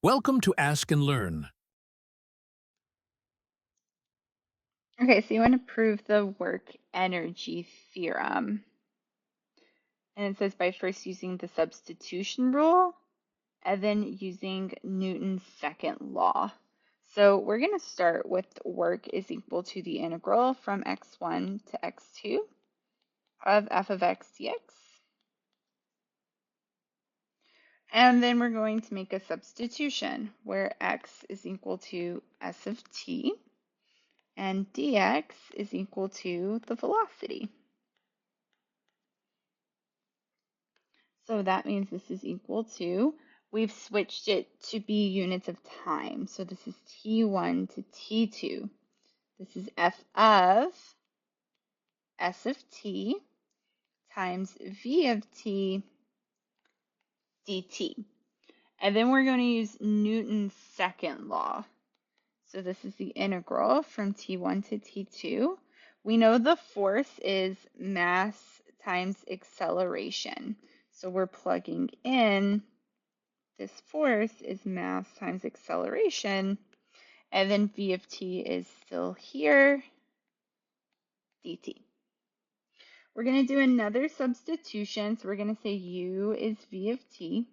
Welcome to Ask and Learn. Okay, so you want to prove the work energy theorem. And it says by first using the substitution rule and then using Newton's second law. So we're going to start with work is equal to the integral from x1 to x2 of f of x dx. And then we're going to make a substitution where x is equal to s of t and dx is equal to the velocity. So that means this is equal to, we've switched it to be units of time. So this is t1 to t2. This is f of s of t times v of t dt. And then we're going to use Newton's second law. So this is the integral from t1 to t2. We know the force is mass times acceleration. So we're plugging in this force is mass times acceleration, and then v of t is still here, dt. We're going to do another substitution, so we're going to say u is v of t,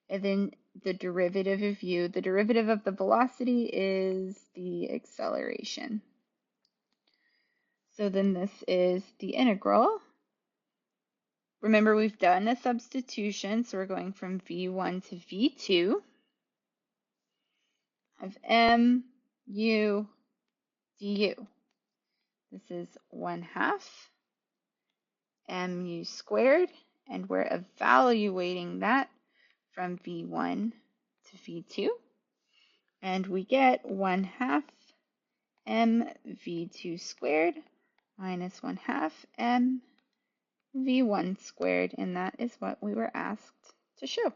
and then the derivative of u, the derivative of the velocity is the acceleration. So then this is the integral. Remember, we've done a substitution, so we're going from v1 to v2 of m u du. This is 1/2 mu squared, and we're evaluating that from v1 to v2, and we get 1/2 mv2 squared minus 1/2 mv1 squared, and that is what we were asked to show.